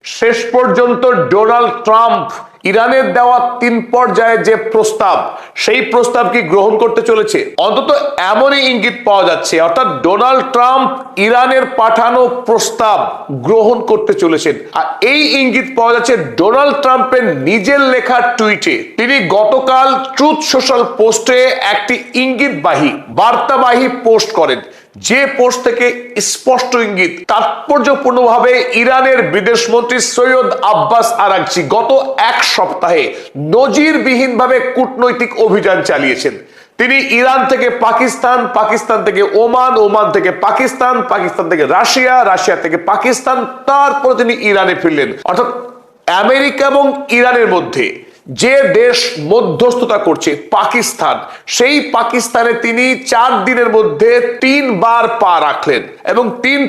শেষ পর্যন্ত Donald Trump ইরানের দেওয়া 3 পর্যায়ে যে প্রস্তাব, সেই প্রস্তাব কি গ্রহণ করতে চলেছে? অন্তত এমনই ইঙ্গিত পাওয়া যাচ্ছে, অর্থাৎ ডোনাল্ড ট্রাম্প ইরানের পাঠানো প্রস্তাব গ্রহণ করতে চলেছেন। আর এই ইঙ্গিত পাওয়া যাচ্ছে ডোনাল্ড ট্রাম্পের নিজের লেখা টুইটে। তিনি গতকাল ট্রুথ সোশ্যাল পোস্টে একটি ইঙ্গিতবাহী বার্তাবাহী পোস্ট করেন, যে পোস্ট থেকে স্পষ্ট ইঙ্গিত তাৎপর্যপূর্ণভাবে ইরানের বিদেশমন্ত্রী সৈয়দ আব্বাস আরাগচি গত এক সপ্তাহে নজিরবিহীনভাবে কূটনৈতিক অভিযান চালিয়েছেন। তিনি ইরান থেকে পাকিস্তান, পাকিস্তান থেকে ওমান, ওমান থেকে পাকিস্তান, পাকিস্তান থেকে রাশিয়া, রাশিয়া থেকে পাকিস্তান, তারপরে তিনি ইরানে ফিরলেন। অর্থাৎ আমেরিকা এবং ইরানের মধ্যে যে দেশ মধ্যস্থতা করছে পাকিস্তান, সেই পাকিস্তানে তিনি 4 দিনের মধ্যে 3 বার পা রাখলেন এবং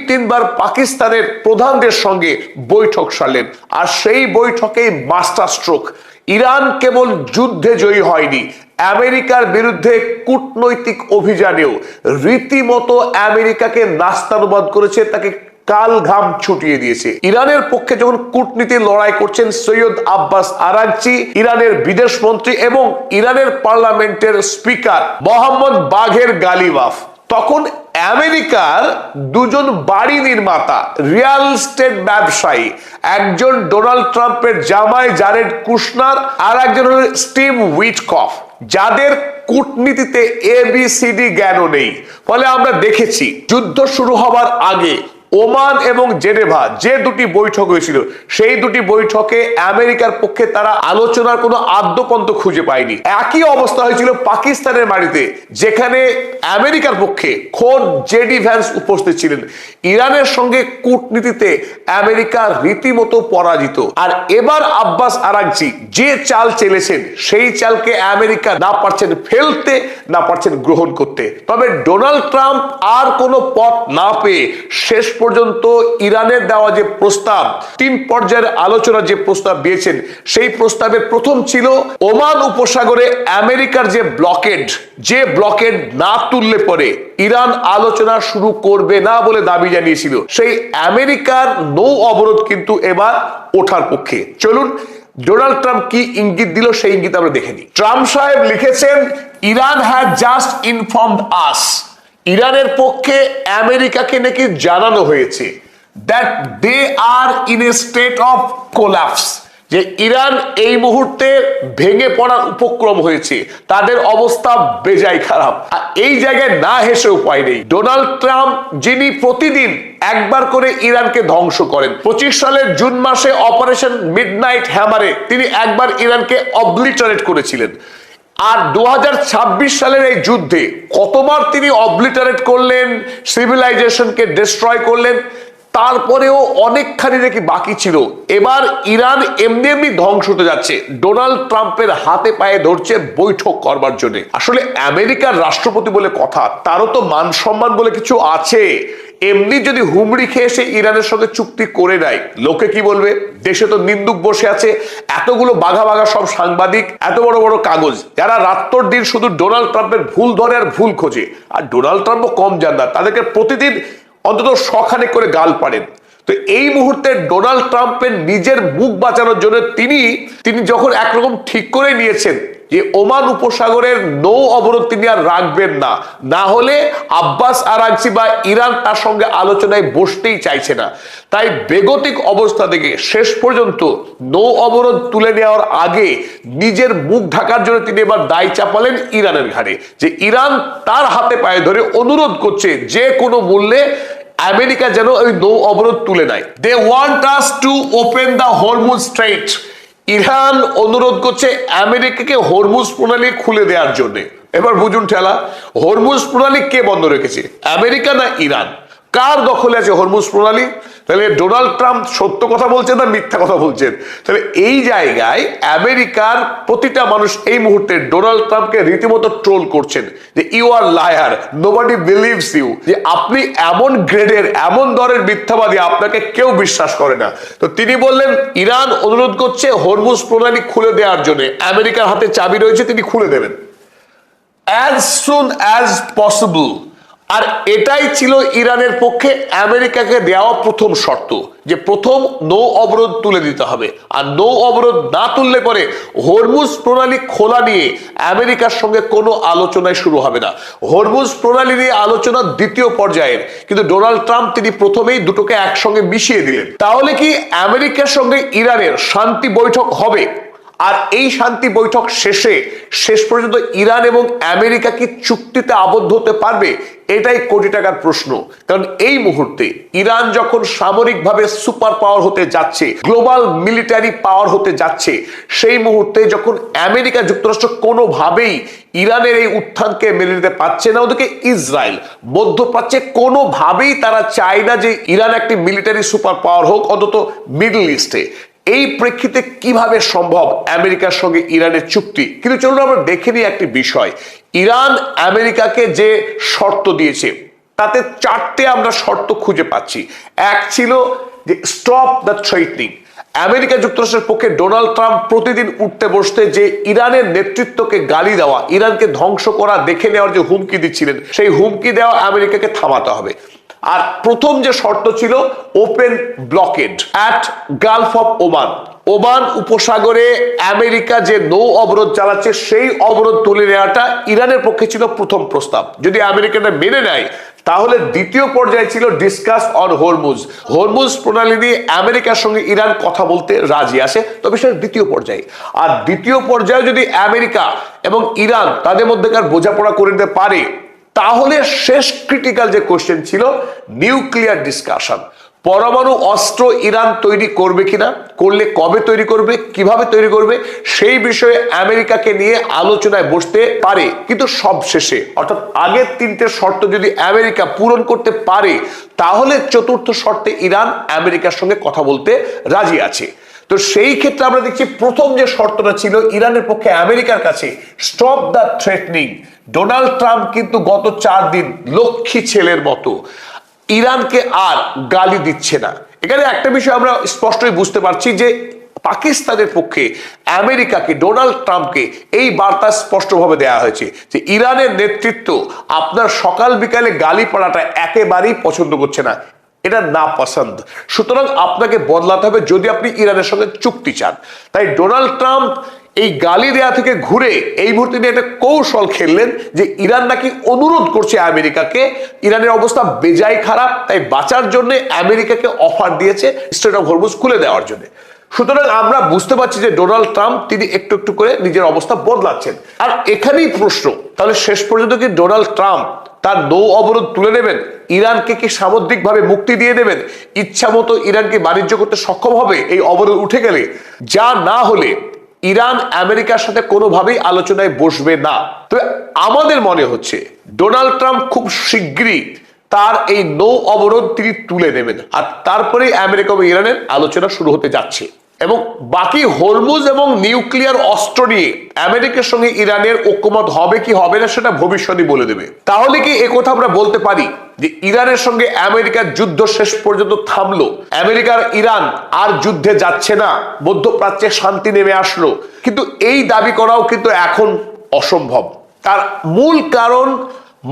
তিনবার পাকিস্তানের প্রধানদের সঙ্গে বৈঠক সারলেন। আর সেই বৈঠকেই মাস্টার স্ট্রোক, ইরান কেবল যুদ্ধে জয়ী হয়নি, আমেরিকার বিরুদ্ধে কূটনৈতিক অভিযানেও রীতিমতো আমেরিকাকে নাস্তানুবাদ করেছে, তাকে কাল ঘাম ছুটিয়ে দিয়েছে। ইরানের পক্ষে যখন কূটনীতির লড়াই করছেন সৈয়দ আব্বাস আরাগচি, ইরানের বিদেশ মন্ত্রী এবং ইরানের পার্লামেন্টের স্পিকার মোহাম্মদ বাঘের গালিবাফ, তখন আমেরিকার 2জন বাড়ি নির্মাতা, রিয়েল এস্টেট ব্যবসায়ী, একজন ডোনাল্ড ট্রাম্পের জামাই জারেড কুশনার, আর একজন হল স্টিভ উইটকফ, যাদের কূটনীতিতে ABCD জ্ঞানও নেই। ফলে আমরা দেখেছি যুদ্ধ শুরু হবার আগে ওমান এবং জেনেভা যে 2টি বৈঠক হয়েছিল, সেই 2টি বৈঠকে আমেরিকার পক্ষে তারা আলোচনার কোনো আদ্যপন্ত খুঁজে পায়নি। একই অবস্থা হয়েছিল পাকিস্তানের মাটিতে, যেখানে আমেরিকার পক্ষে খোদ জেডি ভ্যান্স উপস্থিত ছিলেন। ইরানের সঙ্গে কূটনীতিতে আমেরিকা রীতিমতো পরাজিত। আর এবার আব্বাস আরাগচি যে চাল চেলেছেন, সেই চালকে আমেরিকা না পারছেন ফেলতে, না পারছেন গ্রহণ করতে। তবে ডোনাল্ড ট্রাম্প আর কোনো পথ না পেয়ে শেষ পর্যন্ত ইরানের দেওয়া যে প্রস্তাব, 3 পর্যায়ের আলোচনা যে প্রস্তাব দিয়েছেন, সেই প্রস্তাবের প্রথম ছিল ওমান উপসাগরে আমেরিকার যে ব্লকেড না তুললে পরে ইরান আলোচনা শুরু করবে না বলে দাবি জানিয়েছিল। সেই আমেরিকার নৌ অবরোধ কিন্তু এবার ওঠার পক্ষে। চলুন ডোনাল্ড ট্রাম্প কি ইঙ্গিত দিল, সেই ইঙ্গিত আমরা দেখে নিই। ট্রাম্প সাহেব লিখেছেন, Iran has just informed us, ইরানের পক্ষে আমেরিকাকে নাকি জানানো হয়েছে that they are in a state of collapse, যে ইরান এই মুহূর্তে ভেঙে পড়ার উপক্রম হয়েছে, তাদের অবস্থা বেজায় খারাপ। আর এই জায়গায় না হেসে উপায় নেই। ডোনাল্ড ট্রাম্প, যিনি প্রতিদিন একবার করে ইরানকে ধ্বংস করেন, 25 সালের জুন মাসে অপারেশন মিডনাইট হ্যামারে তিনি একবার ইরানকে অবলিটারেট করেছিলেন। আর 2026 সালের এই যুদ্ধে কতবার তিনি অবলিটারেট করলেন, সিভিলাইজেশনকে ডিস্ট্রয় করলেন, তারপরেও অনেকখানি নাকি বাকি ছিল। এবার ইরান এমনি ধ্বংস হতে যাচ্ছে, ডোনাল্ড ট্রাম্পের হাতে পায়ে ধরছে বৈঠক করবার জন্য। আসলে আমেরিকার রাষ্ট্রপতি বলে কথা, তারও তো মান সম্মান বলে কিছু আছে। এমনি যদি হুমড়ি খেয়ে সে ইরানের সঙ্গে চুক্তি করে নেয়, লোকে কি বলবে? দেশে তো নিন্দুক বসে আছে, এতগুলো বাঘা সব সাংবাদিক, এত বড় বড় কাগজ, যারা রাত্তর দিন শুধু ডোনাল্ড ট্রাম্পের ভুল ধরে আর ভুল খোঁজে। আর ডোনাল্ড ট্রাম্পও কম জান না, তাদেরকে প্রতিদিন অন্তত শখানেক করে গাল পাড়েন। তো এই মুহূর্তে ডোনাল্ড ট্রাম্পের নিজের মুখ বাঁচানোর জন্য তিনি যখন একরকম ঠিক করে নিয়েছেন যে ওমান উপসাগরের নৌ অবরোধ তিনি আর রাখবেন না, না হলে আব্বাস আরাগচি বা ইরান তার সঙ্গে আলোচনায় বসতেই চাইছে না। তাই বেগতিক অবস্থা থেকে শেষ পর্যন্ত নৌ অবরোধ তুলে নেওয়ার আগে নিজের মুখ ঢাকার জন্য তিনি এবার দায় চাপালেন ইরানের ঘাড়ে, যে ইরান তার হাতে পায়ে ধরে অনুরোধ করছে যে কোনো মূল্যে আমেরিকা যেন ওই নৌ অবরোধ তুলে নেয়। They want us to open the Hormuz strait, Iran অনুরোধ করছে আমেরিকাকে হরমুজ প্রণালী খুলে দেওয়ার জন্য। এবার বুঝুন ঠেলা, হরমুজ প্রণালী কে বন্ধ রেখেছে, আমেরিকা না ইরান? কার দখলে আছে হরমুজ প্রণালী? তাহলে ডোনাল্ড ট্রাম্প সত্য কথা বলছেন না মিথ্যা কথা বলছেন? তাহলে এই জায়গায় আমেরিকার প্রতিটা মানুষ এই মুহূর্তে ডোনাল্ড ট্রাম্পকে রীতিমতো ট্রোল করছেন যে you are liar, nobody believes you, যে আপনি এমন গ্রেডের, এমন দরের মিথ্যাবাদী, আপনাকে কেউ বিশ্বাস করে না। তো তিনি বললেন ইরান অনুরোধ করছে হরমুজ প্রণালী খুলে দেওয়ার জন্য, আমেরিকার হাতে চাবি রয়েছে, তিনি খুলে দেবেন। As soon as possible, আর এটাই ছিল ইরানের পক্ষে আমেরিকাকে দেওয়া প্রথম শর্ত, যে প্রথম নৌ অবরোধ তুলে দিতে হবে, আর নৌ অবরোধ না তুললে পরে হরমুজ প্রণালী খোলা নিয়ে আমেরিকার সঙ্গে কোনো আলোচনায় শুরু হবে না। হরমুজ প্রণালী নিয়ে আলোচনা দ্বিতীয় পর্যায়ের, কিন্তু ডোনাল্ড ট্রাম্প তিনি প্রথমেই দুটোকে একসঙ্গে মিশিয়ে দিলেন। তাহলে কি আমেরিকার সঙ্গে ইরানের শান্তি বৈঠক হবে? আর এই শান্তি বৈঠক শেষ পর্যন্ত ইরান এবং আমেরিকা কি চুক্তিতে আবদ্ধ হতে পারবে? এটাই কোটি টাকার প্রশ্ন। কারণ এই মুহূর্তে ইরান যখন সামরিকভাবে সুপার পাওয়ার হতে যাচ্ছে, গ্লোবাল মিলিটারি পাওয়ার হতে যাচ্ছে, সেই মুহূর্তে যখন আমেরিকা যুক্তরাষ্ট্র কোনোভাবেই ইরানের এই উত্থানকে মেনে নিতে পারছে না, ওদিকে ইসরায়েল মধ্যপ্রাচ্যে কোনোভাবেই তারা চায় না যে ইরান একটি মিলিটারি সুপার পাওয়ার হোক, অন্তত মিডল ইস্টে। এই প্রেক্ষিতে কিভাবে সম্ভব আমেরিকার সঙ্গে ইরানের চুক্তি? কিন্তু চলুন আমরা দেখে নিই একটি বিষয়। ইরান আমেরিকাকে যে শর্ত দিয়েছে তাতে চারটে আমরা শর্ত খুঁজে পাচ্ছি। এক ছিল যে স্টপ দ্য থ্রেটনিং। আমেরিকা যুক্তরাষ্ট্রের পক্ষে ডোনাল্ড ট্রাম্প প্রতিদিন উঠতে বসতে যে ইরানের নেতৃত্বকে গালি দেওয়া, ইরানকে ধ্বংস করা, দেখে নেওয়ার যে হুমকি দিচ্ছিলেন, সেই হুমকি দেওয়া আমেরিকাকে থামাতে হবে। আর প্রথম যে শর্ত ছিল open blockade at Gulf of Oman. Oman উপসাগরে আমেরিকা যে নৌ অবরোধ চালাচ্ছে সেই অবরোধ তুলে নেওয়াটা ইরানের পক্ষে ছিল প্রথম প্রস্তাব। যদি আমেরিকাটা মেনে নেয় তাহলে দ্বিতীয় পর্যায়ে ছিল ডিসকাস অন হরমুজ। হরমুজ প্রণালী নিয়ে আমেরিকার সঙ্গে ইরান কথা বলতে রাজি আসে, তবে সেটা দ্বিতীয় পর্যায়ে। আর দ্বিতীয় পর্যায়ে যদি আমেরিকা এবং ইরান তাদের মধ্যেকার বোঝাপড়া করে নিতে পারে, তাহলে শেষ ক্রিটিক্যাল যে কোশ্চেন ছিল নিউক্লিয়ার ডিসকাশন। পরমাণু অস্ত্র ইরান তৈরি করবে কিনা, করলে কবে তৈরি করবে, কিভাবে তৈরি করবে, সেই বিষয়ে আমেরিকাকে নিয়ে আলোচনায় বসতে পারে। কিন্তু সবশেষে, অর্থাৎ আগের তিনটে শর্ত যদি আমেরিকা পূরণ করতে পারে, তাহলে চতুর্থ শর্তে ইরান আমেরিকার সঙ্গে কথা বলতে রাজি আছে। তো সেই ক্ষেত্রে আমরা দেখছি প্রথম যে শর্তটা ছিল ইরানের পক্ষে আমেরিকার কাছে, stop the threatening. Donald Trump কিন্তু গত 4 দিন লক্ষ্মী ছেলের মতো ইরানকে আর গালি দিচ্ছে না। এখানে একটা বিষয় আমরা স্পষ্টই বুঝতে পারছি যে পাকিস্তানের পক্ষে আমেরিকাকে, ডোনাল্ড ট্রাম্পকে এই বার্তা স্পষ্টভাবে দেওয়া হয়েছে যে ইরানের নেতৃত্ব আপনার সকাল বিকালে গালি পড়াটা একেবারেই পছন্দ করছে না, এটা না পছন্দ। সুতরাং আপনাকে বদলাতে হবে যদি আপনি ইরানের সঙ্গে চুক্তি চান। তাই ডোনাল্ড ট্রাম্প এই গালি দেয়া থেকে ঘুরে এই মুহূর্তে নিয়ে একটা কৌশল খেললেন যে ইরান নাকি অনুরোধ করছে আমেরিকাকে, ইরানের অবস্থা বেজায় খারাপ, তাই বাঁচার জন্য আমেরিকাকে অফার দিয়েছে স্ট্রেট অফ হরমুজ খুলে দেওয়ার জন্য। সুতরাং আমরা বুঝতে পারছি যে ডোনাল্ড ট্রাম্প তিনি একটু একটু করে নিজের অবস্থা বদলাচ্ছেন। আর এখানেই প্রশ্ন, তাহলে শেষ পর্যন্ত কি ডোনাল্ড ট্রাম্প তার নৌ অবরোধ তুলে নেবেন? ইরানকে কি সামুদ্রিকভাবে মুক্তি দিয়ে দেবেন? ইচ্ছা মতো ইরান কি বাণিজ্য করতে সক্ষম হবে এই অবরোধ উঠে গেলে? যা না হলে ইরান আমেরিকার সাথে কোনোভাবেই আলোচনায় বসবে না। তবে আমাদের মনে হচ্ছে ডোনাল্ড ট্রাম্প খুব শীঘ্রই তার এই নৌ অবরোধ তিনি তুলে নেবেন, আর তারপরেই আমেরিকা ও ইরানের আলোচনা শুরু হতে যাচ্ছে। এবং বাকি হরমুজ এবং নিউক্লিয়ার অস্ত্র নিয়ে আমেরিকার সঙ্গে ইরানের ঐক্যমত হবে কি হবে না সেটা ভবিষ্যৎই বলে দেবে। তাহলে কি একথা আমরা বলতে পারি যে ইরানের সঙ্গে আমেরিকার যুদ্ধ শেষ পর্যন্ত থামলো, আমেরিকার ইরান আর যুদ্ধে যাচ্ছে না, মধ্যপ্রাচ্যে শান্তি নেমে আসলো? কিন্তু এই দাবি করাও কিন্তু এখন অসম্ভব। তার মূল কারণ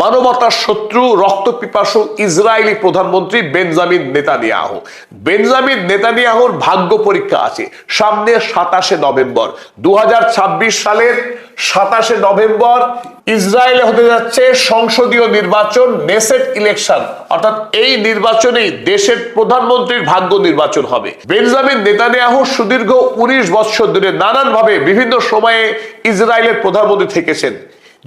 মানবতার শত্রু, রক্তপিপাসু ইসরায়েলি প্রধানমন্ত্রী বেঞ্জামিন নেতানিয়াহু। বেঞ্জামিন নেতানিয়াহুর ভাগ্য পরীক্ষা আছে সামনে 27শে নভেম্বর 2026 সালের 27শে নভেম্বর ইসরায়েলে হতে যাচ্ছে সংসদীয় নির্বাচন, নেসেট ইলেকশন। অর্থাৎ এই নির্বাচনেই দেশের প্রধানমন্ত্রীর ভাগ্য নির্বাচন হবে। বেঞ্জামিন নেতানিয়াহু সুদীর্ঘ 19 বছর ধরে নানানভাবে বিভিন্ন সময়ে ইসরায়েলের প্রধানমন্ত্রী থেকেছেন।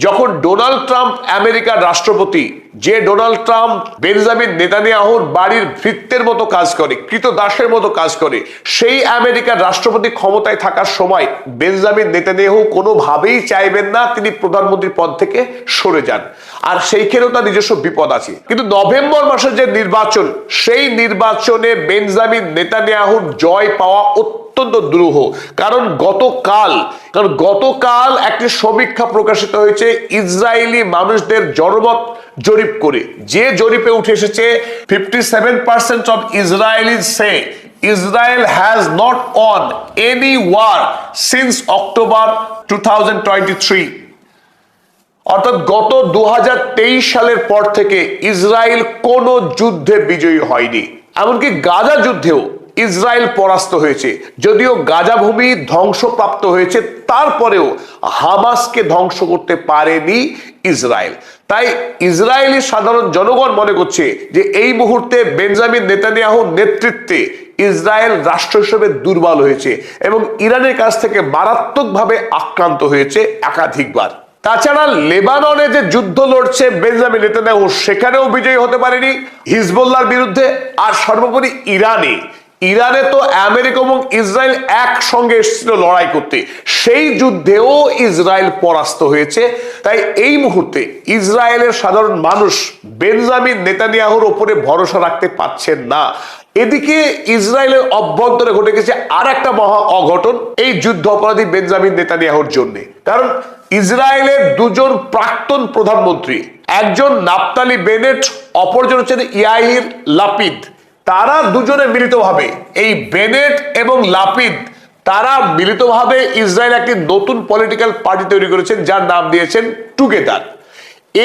যখন ডোনাল্ড ট্রাম্প আমেরিকার রাষ্ট্রপতি, যে ডোনাল্ড ট্রাম্প বেঞ্জামিন নেতানিয়াহুর বাড়ির ভৃত্যের মতো কাজ করে, কৃতদাসের মতো কাজ করে, সেই আমেরিকার রাষ্ট্রপতি ক্ষমতায় থাকার সময় বেঞ্জামিন নেতানিয়াহু কোনোভাবেই চাইবেন না তিনি প্রধানমন্ত্রী পদ থেকে সরে যান। আর সেইখানেও তার নিজস্ব বিপদ আছে। কিন্তু নভেম্বর মাসের যে নির্বাচন, সেই নির্বাচনে বেঞ্জামিন নেতানিয়াহুর জয় পাওয়া অত্যন্ত দুরূহ। কারণ গতকাল একটি সমীক্ষা প্রকাশিত হয়েছে ইসরায়েলি মানুষদের জনমত জরিপ করে, যে জরিপে উঠে এসেছে 57% of Israelis say Israel has not won any war since October 2023. অর্থাৎ গত 2023 সালের পর থেকে ইসরায়েল কোনো যুদ্ধে বিজয়ী হয়নি। এমনকি গাজা যুদ্ধেও ইসরায়েল পরাস্ত হয়েছে। যদিও গাজা ভূমি ধ্বংসপ্রাপ্ত হয়েছে, তারপরেও হামাসকে ধ্বংস করতে পারেনি ইসরায়েল। তাই ইসরায়েলি সাধারণ জনগণ মনে করছে যে এই মুহূর্তে বেঞ্জামিন নেতানিয়াহুর নেতৃত্বে ইসরায়েল রাষ্ট্র হিসেবে দুর্বল হয়েছে এবং ইরানের কাছ থেকে মারাত্মকভাবে আক্রান্ত হয়েছে একাধিকবার। তাছাড়া লেবাননে যে যুদ্ধ লড়ছে বেঞ্জামিন নেতানিয়াহু, সেখানেও বিজয়ী হতে পারেনি হিজবুল্লাহর বিরুদ্ধে। আর সর্বোপরি ইরানে তো আমেরিকা এবং ইসরায়েল একসঙ্গে এসেছিল লড়াই করতে, সেই যুদ্ধেও ইসরায়েল পরাস্ত হয়েছে। তাই এই মুহূর্তে ইসরায়েলের সাধারণ মানুষ বেঞ্জামিন নেতানিয়াহুর উপরে ভরসা রাখতে পারছেন না। এদিকে ইসরায়েলের অভ্যন্তরে ঘটে গেছে আর একটা মহা অঘটন এই যুদ্ধ অপরাধী বেঞ্জামিন নেতানিয়াহুর জন্য। কারণ ইসরায়েলের দুজন প্রাক্তন প্রধানমন্ত্রী, একজন নাফতালি বেনেট, অপরজন হচ্ছেন ইয়াইর লাপিদ, তারা দুজনে মিলিতভাবে, এই বেনেট এবং লাপিদ, তারা মিলিতভাবে ইসরায়েল একটি নতুন পলিটিক্যাল পার্টি তৈরি করেছেন যার নাম দিয়েছেন টুগেদার।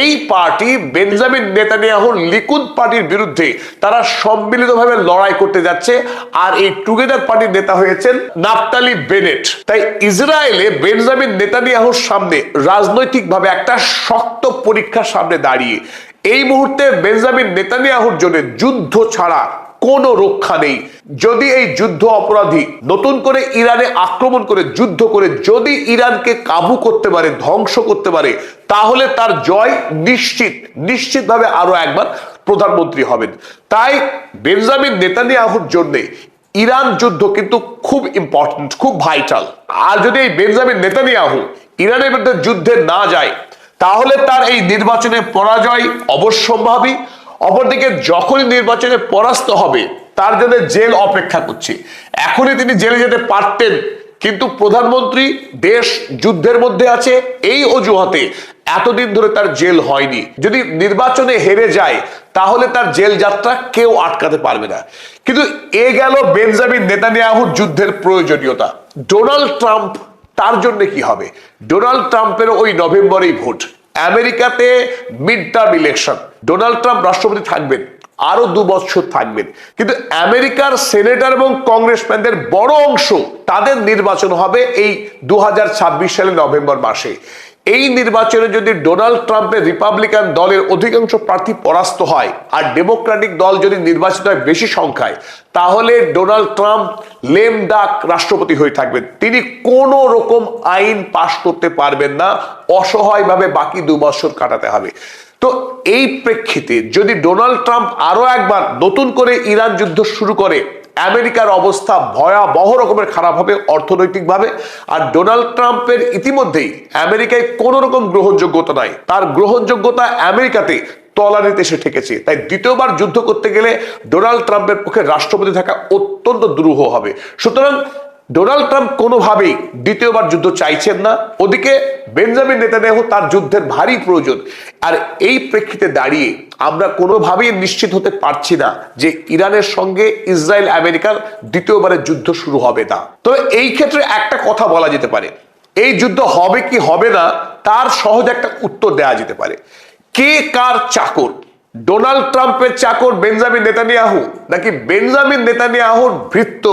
এই পার্টি বেঞ্জামিন নেতানিয়াহুর লিকুদ পার্টির বিরুদ্ধে তারা সম্মিলিতভাবে লড়াই করতে যাচ্ছে। আর এই টুগেদার পার্টির নেতা হয়েছেন নাফতালি বেনেট। তাই ইসরায়েলে বেঞ্জামিন নেতানিয়াহুর সামনে রাজনৈতিকভাবে একটা শক্ত পরীক্ষার সামনে দাঁড়িয়ে এই মুহূর্তে বেঞ্জামিন নেতানিয়াহুর জন্য যুদ্ধ ছাড়া কোনো রক্ষা নেই। যদি এই যুদ্ধ অপরাধী নতুন করে ইরানে আক্রমণ করে যুদ্ধ করে যদি ইরানকে কাবু করতে পারে, ধ্বংস করতে পারে, তাহলে তার জয় নিশ্চিতভাবে আরো একবার প্রধানমন্ত্রী হবেন। তাই বেঞ্জামিন নেতানিয়াহুর জন্য ইরান যুদ্ধ কিন্তু খুব ইম্পর্টেন্ট, খুব ভাইটাল। আর যদি এই বেঞ্জামিন নেতানিয়াহু ইরানের বিরুদ্ধে যুদ্ধে না যায়, তাহলে তার এই নির্বাচনে পরাজয় অবশ্যম্ভাবী। অপরদিকে যখনই নির্বাচনে পরাস্ত হবে, তার জন্য জেল অপেক্ষা করছে। এখনই তিনি জেলে যেতে পারতেন, কিন্তু প্রধানমন্ত্রী দেশ যুদ্ধের মধ্যে আছে, এই অজুহাতে এতদিন ধরে তার জেল হয়নি। যদি নির্বাচনে হেরে যায়, তাহলে তার জেল যাত্রা কেউ আটকাতে পারবে না। কিন্তু এ গেল বেঞ্জামিন নেতানিয়াহুর যুদ্ধের প্রয়োজনীয়তা। ডোনাল্ড ট্রাম্প, তার জন্য কি হবে? ডোনাল্ড ট্রাম্পের ওই নভেম্বরেই ভোট, আমেরিকাতে mid term election. Donald Trump রাষ্ট্রপতি থাকবেন, আরো 2 বছর থাকবেন, কিন্তু আমেরিকার সেনেটর এবং কংগ্রেসম্যানদের বড় অংশ তাদের নির্বাচন হবে এই 2026 সালের নভেম্বর মাসে। এই নির্বাচনে যদি ডোনাল্ড ট্রাম্পের রিপাবলিকান দলের অধিকাংশ প্রার্থী পরাস্ত হয় আর ডেমোক্রেটিক দল যদি নির্বাচিত হয় বেশি সংখ্যায়, তাহলে ডোনাল্ড ট্রাম্প লেম ডাক রাষ্ট্রপতি হয়ে থাকবেন। তিনি কোনো রকম আইন পাশ করতে পারবেন না, অসহায়ভাবে বাকি 2 বছর কাটাতে হবে। তো এই প্রেক্ষিতে যদি ডোনাল্ড ট্রাম্প আরো একবার নতুন করে ইরান যুদ্ধ শুরু করে, আমেরিকার অবস্থা ভয়াবহ রকমের খারাপ হবে অর্থনৈতিকভাবে। আর ডোনাল্ড ট্রাম্পের ইতিমধ্যেই আমেরিকায় কোন রকম গ্রহণযোগ্যতা নাই, তার গ্রহণযোগ্যতা আমেরিকাতে তলানিতে এসে ঠেকেছে। তাই দ্বিতীয়বার যুদ্ধ করতে গেলে ডোনাল্ড ট্রাম্পের পক্ষে রাষ্ট্রপতি থাকা অত্যন্ত দুরূহ হবে। সুতরাং ডোনাল্ড ট্রাম্প কোনোভাবেই দ্বিতীয়বার যুদ্ধ চাইছেন না। ওদিকে বেঞ্জামিন নেতানিয়াহু, তার যুদ্ধের ভারী প্রয়োজন। আর এই প্রেক্ষিতে দাঁড়িয়ে আমরা কোনোভাবেই নিশ্চিত হতে পারছি না যে ইরানের সঙ্গে ইসরায়েল আমেরিকার দ্বিতীয়বারের যুদ্ধ শুরু হবে না। তবে এই ক্ষেত্রে একটা কথা বলা যেতে পারে, এই যুদ্ধ হবে কি হবে না তার সহজ একটা উত্তর দেওয়া যেতে পারে। কে কার চাকর? ডোনাল্ড ট্রাম্পের চাকর বেঞ্জামিন নেতানিয়াহু, নাকি বেঞ্জামিন নেতানিয়াহুর ভৃত্য